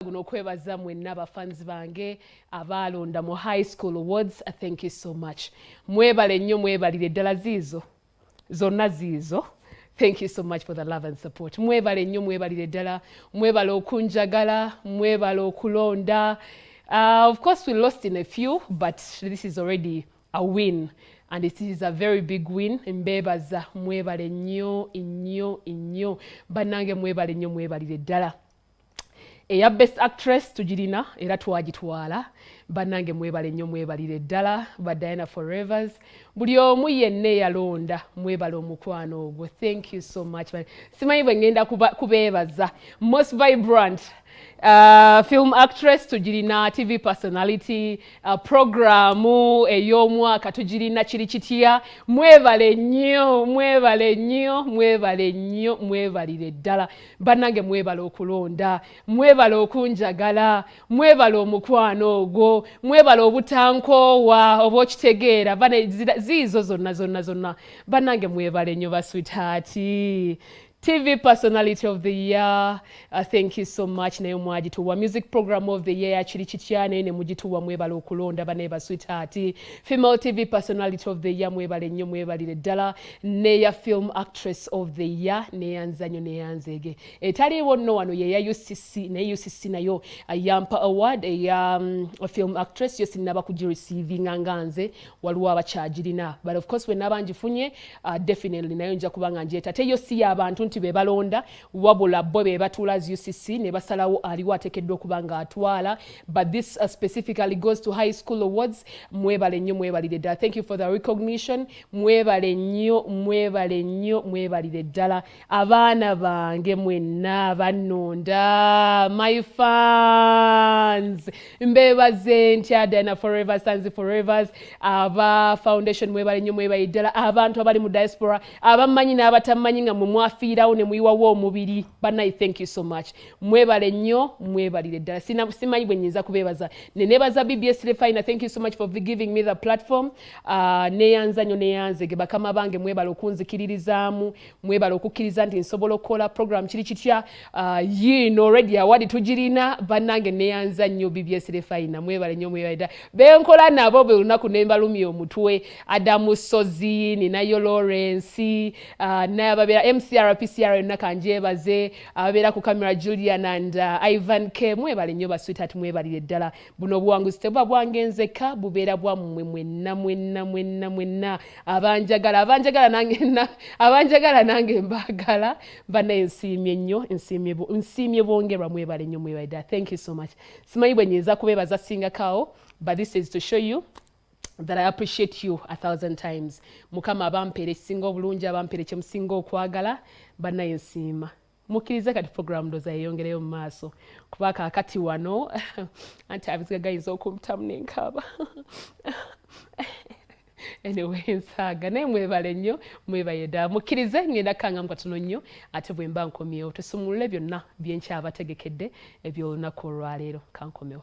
guno okwebaza mwenna abafanzi bange abalonda mu Hi Skool Awards. Thank you so much. Mwebale nnyo mwebalire ddala ziizo. Zonna ziizo. Thank you so much for the love and support. Mwebale nnyo mwebalire ddala. Mwebale okunjagala, mwebale okulonda. Of course we lost in a few, but this is already a win. And it is a very big win. Mbebaza mwebale nnyo. Banange mwebale nnyo mwebalire ddala. Eya Best Actress tugirina era twagitwala. Banange mwebale nnyo mwebalire ddala. Ba Dianah Forevers. Buli omu yenna yalonda mwebale omukwano ogwo. Thank you so much. Simanyi bwe ngenda kubeebaza. Most vibrant film actress tugirina, TV personality, programu ey'omwaka tugirina kiri kitya. Mwebale nnyo mwebalire ddala. Bannange mwebale okulonda, mwebale okunjagala, mwebale omukwano ogwo, mwebale obutankoowa oba okitegeera. Ziizo zonna. Bannange mwebale nnyo ba sweetheart. TV Personality of the Year, thank you so much. Nayo mwagituwa Music Program of the Year, kiri kitya nayo ne mugituwa mwebale okulonda bane ba sweetheart. Female TV Personality of the Year mwebale nnyo mwebalire ddala. Neya Film Actress of the Year neyanzanyo neyanzege. Etaliwo nno wano yeya UCC ne UCC nayo Yampa Award eya Film Actress yo sinaba kugireceive nganze waliwo abakyagirina. But of course when nabanjifunye definitely nayo nja kubanga njeta teyo si abantu nti bebalonda wabula bo bebatula UCC ne basalawo aliwo atekeddwa okubanga atwala. But this specifically goes to Hi Skool Awards. Mwebale nnyo mwebalire ddala. Thank you for the recognition. Mwebale nnyo mwebalire ddala. Abaana bange mwenna banonda, my fans. Mbebaze ntya Dianah Forevers, Tanzi Forevers, aba foundation mwebale nnyo mwebalire ddala. Abantu abali mu diaspora, abamanyi n'abatamanyi nga mwafiirawo ne muyiwawo omubiri. Banayi, thank you so much. Mwebale nnyo mwebalire ddala. Simanyi bwe nnyinza kubeebaza. Nenebaza BBS Refiner, thank you so much for giving me the platform. Neyanzanyo neyanzege bakama bange mwebale okunzikiririzaamu, mwebale okukkiriza nti nsobola okukola program kiri kitya. Yino already award tugirina. Bannange neyanza nnyo BBS Refiner, mwebale nnyo mwebalire ddala. Benkola nabo buli lunaku ne mbalumya omutwe. Adamu Sozi, Ninayo Lawrence, n'ababeera MCR yonna kanjebaze, ababeera ku camera Julian and Ivan K. Mwebale nnyo ba sweetheart mwebalire ddala. Buno buwanguzi tebuba bwangenzeka, bubeera bwammwe mwenna. Abanjagala nange mbagala. Banaye nsiimye nnyo, nsiimye bongerwa mwebale nnyo mwebalire ddala. Thank you so much. Simanyi bwe nnyinza kubeebaza singa kawo, but this is to show you that I appreciate you 1,000 times. Mukama abampere singa obulungi, abampere kye musinga okwagala, banaye nsiima. Mukkirize kati program doza yeyongereyo mu maaso. Kuba kaakati wano anti abiziga gayinza okumpitamu n'enkaaba. Anyway, nsaaga naye mwebale nnyo mwebalire ddala. Mukkirize ngenda kukangamu katono nnyo ate bwe mba nkomyewo tusumulule byonna bye nkyabategekedde eby'olunaku olwaleero. Kankomewo.